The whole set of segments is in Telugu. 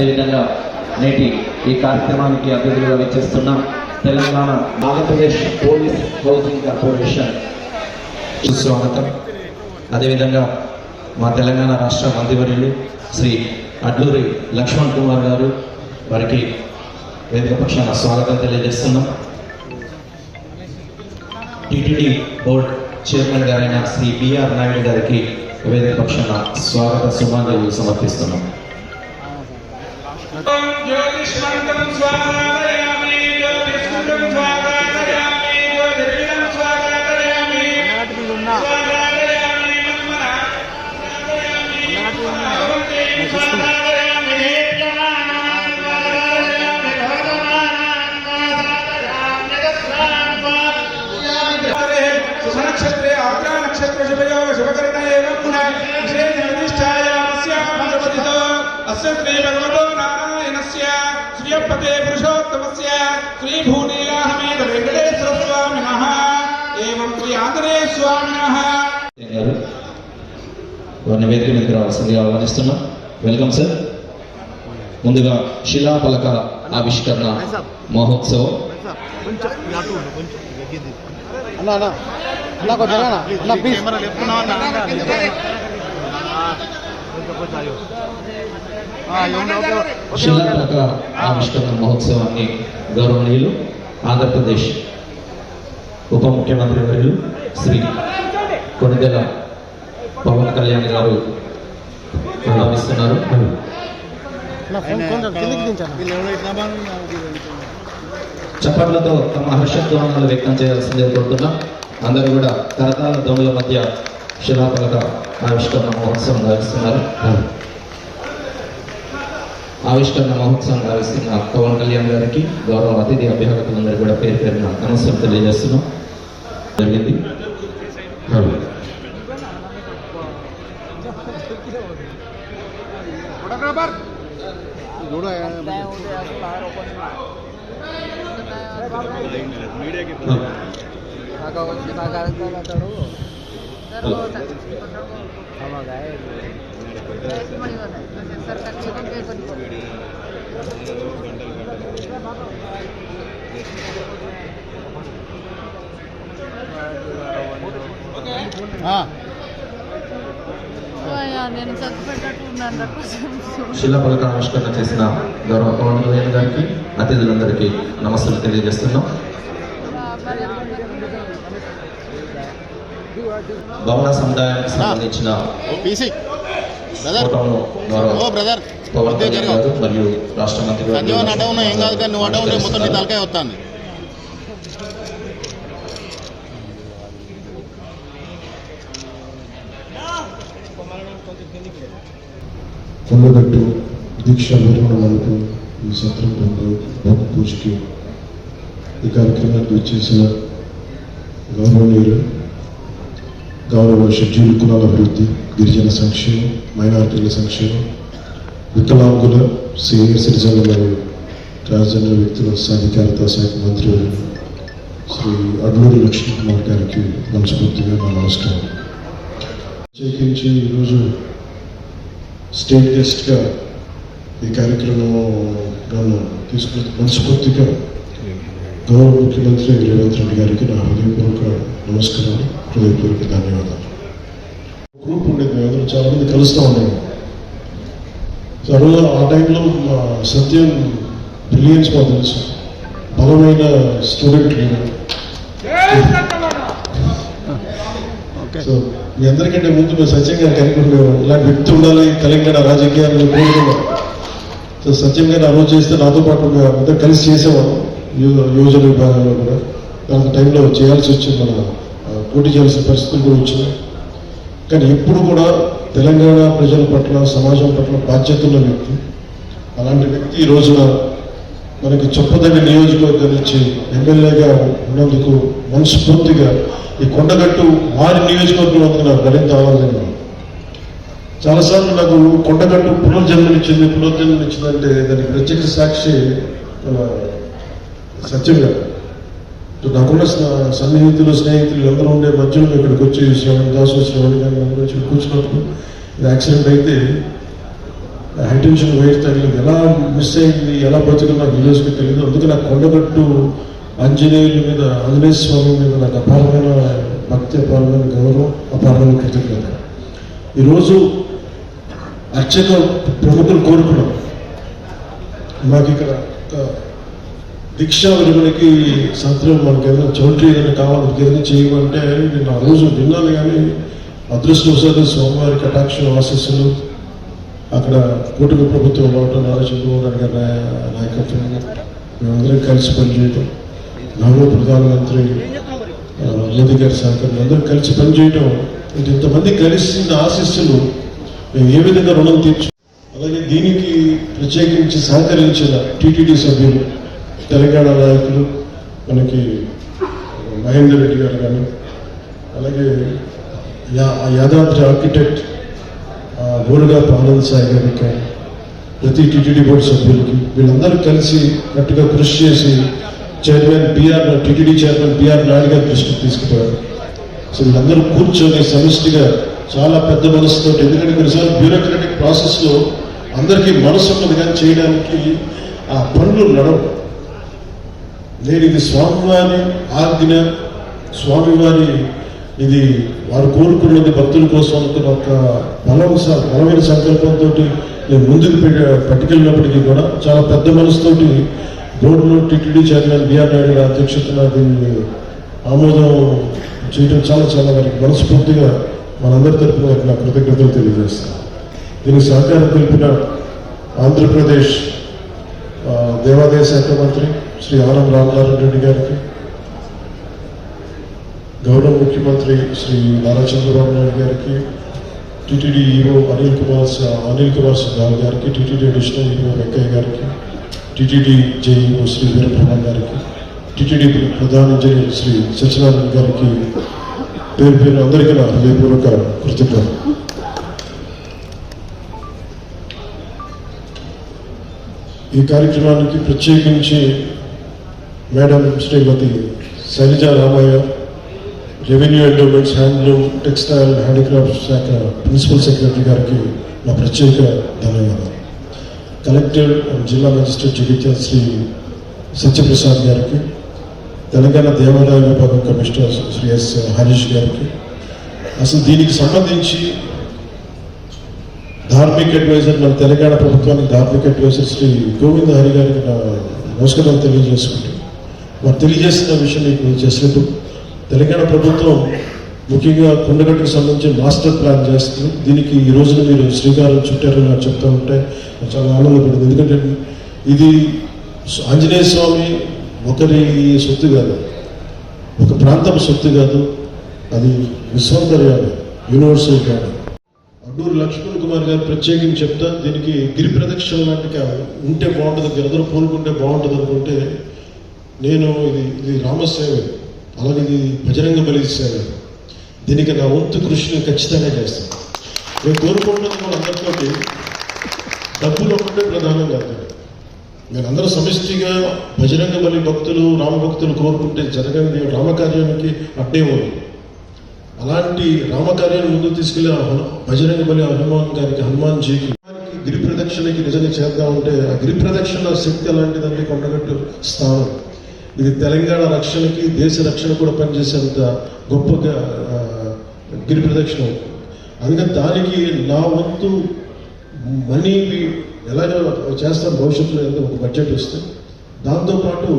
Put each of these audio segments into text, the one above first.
అదేవిధంగా నేటి ఈ కార్యక్రమానికి అతిథులుగా వచ్చేస్తున్న Telangana Andhra Pradesh police housing corporation స్వాగతం. అదేవిధంగా మా తెలంగాణ రాష్ట్ర మంత్రివర్యులు శ్రీ అడ్లూరి లక్ష్మణ్ కుమార్ గారు, వారికి వేదిక పక్షాన స్వాగతం తెలియజేస్తున్నాం. టిటిడి బోర్డ్ చైర్మన్ గారైన శ్రీ బిఆర్ నాయుడు గారికి వేదిక పక్షాన స్వాగత సుమాంజలు సమర్పిస్తున్నాం. వారిని వేదిక మీదకి రావాల్సిందిగా ఆహ్వానిస్తున్నాం. Welcome sir. ముందుగా శిలాఫలక ఆవిష్కరణ మహోత్సవం శిలాఫలక ఆవిష్కరణ మహోత్సవాన్ని గౌరవనీయులు ఆంధ్రప్రదేశ్ ఉప ముఖ్యమంత్రి వర్యులు శ్రీ కొణిదెల పవన్ కళ్యాణ్ గారు ప్రారంభిస్తున్నారు. చప్పట్లతో తమ హర్షధ్వానాలు వ్యక్తం చేయాల్సిందే కోరుతున్నాం. అందరూ కూడా కరతాళ దొంగల మధ్య శిలాఫలక ఆవిష్కరణ మహోత్సవం గావిస్తున్నారు. ఆవిష్కరణ మహోత్సవం గావిస్తున్న పవన్ కళ్యాణ్ గారికి గౌరవ అతిథి అభ్యాగతులందరూ కూడా పేరు పేరున నమస్కారం తెలియజేస్తున్నాం. జరిగింది. శిలాఫలక ఆవిష్కరణ చేసిన గౌరవ పవన్ కళ్యాణ్ గారికి అతిథులందరికీ నమస్కారం తెలియజేస్తున్నాం. భవన సముదాయానికి సంబంధించిన పవన్ కళ్యాణ్ గారు మరియు రాష్ట్ర మంత్రి కొండగట్టు దీక్షా విరమణ వరకు ఈ సందర్భంలో భోగ పూజకి ఈ కార్యక్రమానికి వచ్చేసిన గౌరవనీయులు గౌరవ షెడ్యూల్ కులాల అభివృద్ధి, గిరిజన సంక్షేమం, మైనారిటీల సంక్షేమం, వికలాంగుల, సీనియర్ సిటిజన్ల మరియు ట్రాన్స్జెండర్ వ్యక్తుల సాధికారత శాఖ మంత్రి శ్రీ అడ్లూరి లక్ష్మణ్ కుమార్ గారికి మనస్ఫూర్తిగా నా నమస్కారం. ప్రత్యేకించి ఈరోజు స్టేట్ గెస్ట్గా ఈ కార్యక్రమం నన్ను తీసుకున్న మనస్ఫూర్తిగా గౌరవ ముఖ్యమంత్రి రేవంత్ రెడ్డి గారికి నా హృదయపూర్వక నమస్కారాలు, హృదయపూర్వక ధన్యవాదాలు. గ్రూప్ ఉండేది, మేము చాలామంది కలుస్తూ ఉన్నాము. సో ఆ టైంలో సత్యం బ్రిలియన్స్ మాకు తెలుసు, బలమైన స్టూడెంట్ లీడర్. సో మీ అందరికంటే ముందు మేము సత్యం గారు కనుక్కుంటున్నాము, ఇలాంటి వ్యక్తి ఉండాలి తెలంగాణ రాజకీయాలను కోరుకున్నాం. సో సత్యం గారు ఆ రోజు చేస్తే నాతో పాటు అందరూ కలిసి చేసేవాళ్ళం. యువజన విభాగంలో కూడా ఆ టైంలో చేయాల్సి వచ్చింది, మన పోటీ చేయాల్సిన పరిస్థితులు కూడా వచ్చినాయి. కానీ ఎప్పుడు కూడా తెలంగాణ ప్రజల పట్ల, సమాజం పట్ల బాధ్యత ఉన్న వ్యక్తి. అలాంటి వ్యక్తి ఈ రోజున మనకి చొప్పదండి నియోజకవర్గం నుంచి ఎమ్మెల్యేగా ఉన్నందుకు మనస్ఫూర్తిగా ఈ కొండగట్టు వారి నియోజకవర్గం అందుకు నాకు మరింత ఆనందంగా. చాలాసార్లు నాకు కొండగట్టు పునర్జన్మనిచ్చిందంటే దానికి ప్రత్యక్ష సాక్షి మన సత్యం గారు. నాకున్న సన్నిహితులు, స్నేహితులు అందరూ ఉండే మధ్యలో ఇక్కడికి వచ్చి శ్రవణ్ దాసు, శ్రవణ్ గారు అందరూ వచ్చి కూర్చున్నప్పుడు ఇది యాక్సిడెంట్ అయితే హైటెన్షన్ వైర్ తగిలింది, ఎలా మిస్ అయింది, ఎలా బతుకున్నా విలేజ్కి తెలియదు. అందుకే నాకు కొండగట్టు ఆంజనేయ స్వామి మీద నాకు అపారమైన భక్తి, అపారమైన గౌరవం, అపారమైన కృతజ్ఞత. ఈరోజు అర్చక ప్రముఖులు కోరుకున్నాం, మాకు ఇక్కడ దీక్షా విలువలకి సాయంత్రం మనకి ఏదైనా చౌల్ట్రీ ఏదైనా కావాలి, ఏదైనా చేయమంటే నేను ఆ రోజు విన్నాను. కానీ అదృష్టవశాత్తు స్వామివారి కటాక్ష ఆశీస్సులు, అక్కడ కూటమి ప్రభుత్వం రావటం, నారా చంద్రబాబు నాయుడు గారి నాయకత్వం, మేమందరం కలిసి పనిచేయటం, గౌరవ ప్రధానమంత్రి మోదీ గారి సహకారం, అందరూ కలిసి పనిచేయటం, ఇంతమంది కలిసిన ఆశీస్సులు మేము ఏ విధంగా రుణం తీర్చు. అలాగే దీనికి ప్రత్యేకించి సహకరించిన టీటీడీ సభ్యులు, తెలంగాణ నాయకులు, మనకి మహేందర్ రెడ్డి గారు కానీ, అలాగే యాదాద్రి ఆర్కిటెక్ట్ బోరుగాపు ఆనంద్ సాయి గారికి, ప్రతి టీటీడీ బోర్డు సభ్యులకి, వీళ్ళందరూ కలిసి గట్టిగా కృషి చేసి టీటీడీ చైర్మన్ బిఆర్ నాయుడు గారి దృష్టికి తీసుకుపోయారు. సో వీళ్ళందరూ కూర్చొని సమిష్టిగా చాలా పెద్ద మనసుతో, ఎందుకంటే కొన్నిసార్లు బ్యూరోక్రటిక్ ప్రాసెస్లో అందరికీ మనసు ఉన్నది కానీ చేయడానికి ఆ పనులు నడవు. నేను ఇది స్వామివారి ఆజ్ఞ, స్వామివారి ఇది వారు కోరుకున్నది భక్తుల కోసం అనుకున్న ఒక బలమైన సంకల్పంతో నేను ముందుకు పట్టుకెళ్ళినప్పటికీ కూడా చాలా పెద్ద మనసుతోటి బోర్డులో టీటీడీ చైర్మన్ బిఆర్ నాయుడు గారి అధ్యక్షతన దీన్ని ఆమోదం చేయడం చాలా వారికి మనస్ఫూర్తిగా మనందరి తరఫున నా కృతజ్ఞతలు తెలియజేస్తాను. దీనికి సహకారం తెలిపిన ఆంధ్రప్రదేశ్ దేవాదాయ శాఖ మంత్రి శ్రీ ఆనం రామనారాయణ రెడ్డి గారికి, గౌరవ ముఖ్యమంత్రి శ్రీ నారా చంద్రబాబు నాయుడు గారికి, టీటీడీ ఈఓ అనిల్ కుమార్ సింఘాల్ గారికి, టీటీడీ అడిషనల్ ఈఓ వెంకయ్య గారికి, టీటీడీ జేఈఓ శ్రీ వీరబ్రహ్మణ్ గారికి, టీటీడీ ప్రధాన ఇంజనీర్ శ్రీ సత్యనారాయణ గారికి పేరు అందరికీ నా హృదయపూర్వక కృతజ్ఞత. ఈ కార్యక్రమానికి ప్రత్యేకించి madam Shrimati Shailaja Ramaiah, revenue endowments, handloom, textile, handicraft శాఖ ప్రిన్సిపల్ సెక్రటరీ గారికి నా ప్రత్యేక ధన్యవాదాలు. కలెక్టర్ జిల్లా మెజిస్ట్రేట్ జగిత్యాల శ్రీ సత్యప్రసాద్ గారికి, తెలంగాణ దేవాదాయ విభాగం కమిషనర్ శ్రీ ఎస్ హరీష్ గారికి, అసలు దీనికి సంబంధించి ధార్మిక అడ్వైజర్, మన తెలంగాణ ప్రభుత్వానికి ధార్మిక అడ్వైజర్ శ్రీ గోవింద హరి గారికి నా నమస్కారాలు తెలియజేసుకుంటూ, వారు తెలియజేస్తున్న విషయం మీకు చేసినట్టు తెలంగాణ ప్రభుత్వం ముఖ్యంగా కొండగట్టుకు సంబంధించి మాస్టర్ ప్లాన్ చేస్తుంది. దీనికి ఈ రోజున మీరు శ్రీకారం చుట్టారని నాకు చెప్తూ ఉంటే చాలా ఆనందపడింది. ఎందుకంటే ఇది ఆంజనేయ స్వామి ఒకరి సొత్తు కాదు, ఒక ప్రాంతం సొత్తు కాదు, అది విశ్వంతర్యాలు, యూనివర్సల్ కాదు. అడ్డూరు లక్ష్మణ్ కుమార్ గారు ప్రత్యేకించి చెప్తా, దీనికి గిరి ప్రదక్షిణ లాంటి ఉంటే బాగుంటుంది, గిరిదరు పూనుకుంటే బాగుంటుంది అనుకుంటే, నేను ఇది రామసేవ, అలాగే ఇది బజరంగ బలి సేవ, దీనికి నా వంతు కృషిని ఖచ్చితంగా చేస్తాను. నేను కోరుకుంటున్నది మన అందరితోటి డబ్బులు ఒకటే ప్రధానం కాదు. నేను అందరూ సమిష్టిగా బజరంగ బలి భక్తులు, రామభక్తులు కోరుకుంటే జరగని రామకార్యానికి అడ్డే ఉంది. అలాంటి రామకార్యాన్ని ముందుకు తీసుకెళ్లి బజరంగ బలి హనుమాన్ జీకి గిరి ప్రదక్షిణకి నిజంగా చేద్దామంటే, ఆ గిరి ప్రదక్షిణ శక్తి అలాంటిదంటే కొండగట్టు స్థానం. ఇది తెలంగాణ రక్షణకి, దేశ రక్షణ కూడా పనిచేసేంత గొప్ప గిరి ప్రదక్షిణ. అందుకని దానికి నా వంతు మనీ ఎలాగో చేస్తాను భవిష్యత్తులో, ఎంత ఒక బడ్జెట్ వస్తే. దాంతోపాటు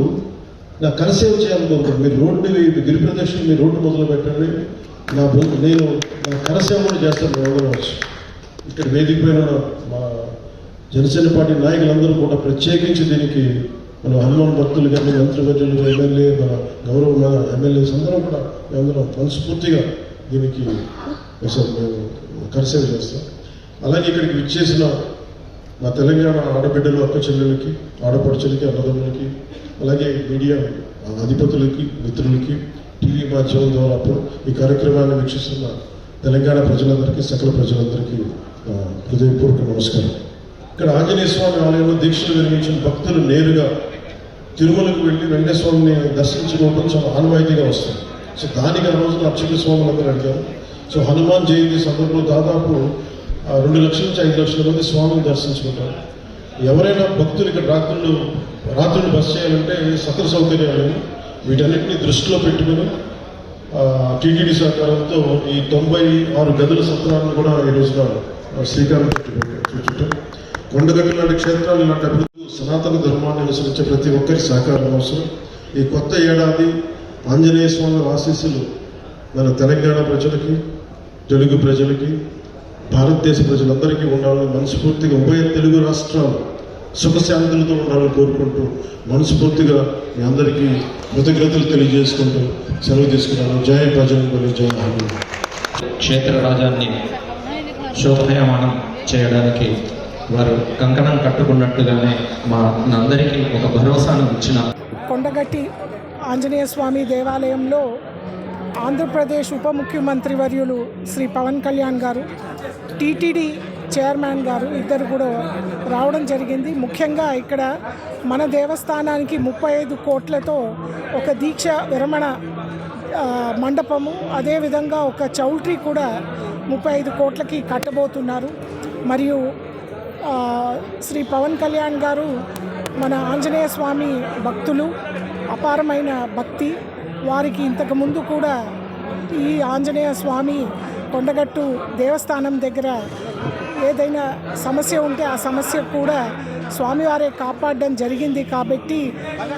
నా కరసేవ చేయాలనుకుంటున్నాను. మీరు గిరి ప్రదక్షిణ మీరు రోడ్డు మొదలు పెట్టండి, నేను నా కరసేవ కూడా చేస్తాను. వెళ్ళవచ్చు ఇక్కడ వేదిక పైన మా జనసేన పార్టీ నాయకులందరూ కూడా ప్రత్యేకించి దీనికి మన హనుమాన్ భక్తులు కానీ, మంత్రివర్యులు, ఎమ్మెల్యే, మన గౌరవ ఎమ్మెల్యేస్ అందరం కూడా మేమందరం మనస్ఫూర్తిగా దీనికి మేము కరసేవ చేస్తాం. అలాగే ఇక్కడికి విచ్చేసిన మా తెలంగాణ ఆడబిడ్డలు, అక్క చెల్లెలకి, ఆడపడుచులకి, అన్నదమ్ములకి, అలాగే మీడియా అధిపతులకి, మిత్రులకి, టీవీ మాధ్యమం ద్వారా ఈ కార్యక్రమాన్ని వీక్షిస్తున్న తెలంగాణ ప్రజలందరికీ, సకల ప్రజలందరికీ హృదయపూర్వక నమస్కారం. ఇక్కడ ఆంజనేయ స్వామి ఆలయంలో దీక్షలు నిర్వహించిన భక్తులు నేరుగా తిరుమలకు వెళ్ళి వెంకటేశ్వరుని దర్శించుకోవడం చాలా ఆనవాయితీగా వస్తుంది. సో దానికి ఆ రోజున అర్చక స్వాములందరూ అడిగారు. సో హనుమాన్ జయంతి సందర్భంలో దాదాపు 2 లక్షల నుంచి 5 లక్షల మంది స్వామిని దర్శించుకుంటారు. ఎవరైనా భక్తులు ఇక్కడ రాత్రులు బస చేయాలంటే సకల సౌకర్యాలు వీటన్నిటిని దృష్టిలో పెట్టుకుని టీటీడీ సహకారంతో ఈ 96 గదుల సత్రాలను కూడా ఈ రోజున శ్రీకారం చుట్టూ కొండగట్టు లాంటి క్షేత్రాలు ఇలాంటి అభివృద్ధి సనాతన ధర్మాన్ని అనుసరించే ప్రతి ఒక్కరి సహకారం అవసరం. ఈ కొత్త ఏడాది ఆంజనేయ స్వామి ఆశీస్సులు మన తెలంగాణ ప్రజలకి, తెలుగు ప్రజలకి, భారతదేశ ప్రజలందరికీ ఉండాలని మనస్ఫూర్తిగా ఉభయ తెలుగు రాష్ట్రాలు సుఖశాంతులతో ఉండాలని కోరుకుంటూ మనస్ఫూర్తిగా మీ అందరికీ కృతజ్ఞతలు తెలియజేసుకుంటూ సెలవు తీసుకున్నాను. జయ బజరంగబలి, జయ హనుమాన్. క్షేత్ర రాజాన్ని శోభాయమానం చేయడానికి వారు కంకణం కట్టుకున్నట్టుగానే మా అందరికీ ఒక భరోసాను ఇచ్చిన కొండగట్టి ఆంజనేయ స్వామి దేవాలయంలో ఆంధ్రప్రదేశ్ ఉప ముఖ్యమంత్రి వర్యులు శ్రీ పవన్ కళ్యాణ్ గారు, టీటీడీ చైర్మన్ గారు ఇద్దరు కూడా రావడం జరిగింది. ముఖ్యంగా ఇక్కడ మన దేవస్థానానికి 35 కోట్లతో ఒక దీక్ష విరమణ మండపము, అదేవిధంగా ఒక చౌల్ట్రీ కూడా 35 కోట్లకి కట్టబోతున్నారు. మరియు శ్రీ పవన్ కళ్యాణ్ గారు మన ఆంజనేయ స్వామి భక్తులు, అపారమైన భక్తి వారికి. ఇంతకుముందు కూడా ఈ ఆంజనేయ స్వామి కొండగట్టు దేవస్థానం దగ్గర ఏదైనా సమస్య ఉంటే ఆ సమస్య కూడా స్వామివారే కాపాడడం జరిగింది. కాబట్టి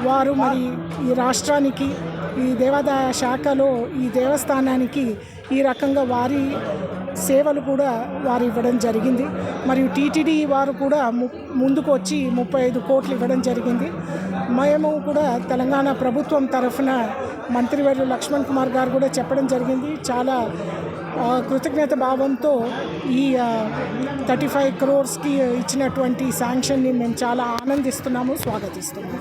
వారు మరి ఈ రాష్ట్రానికి, ఈ దేవాదాయ శాఖలో ఈ దేవస్థానానికి ఈ రకంగా వారి సేవలు కూడా వారు ఇవ్వడం జరిగింది. మరియు టీటీడీ వారు కూడా ముందుకు వచ్చి 35 కోట్లు ఇవ్వడం జరిగింది. మేము కూడా తెలంగాణ ప్రభుత్వం తరఫున మంత్రివర్యులు లక్ష్మణ్ కుమార్ గారు కూడా చెప్పడం జరిగింది. చాలా కృతజ్ఞత భావంతో ఈ 35 crores ఇచ్చినటువంటి శాంక్షన్ని మేము చాలా ఆనందిస్తున్నాము, స్వాగతిస్తున్నాము.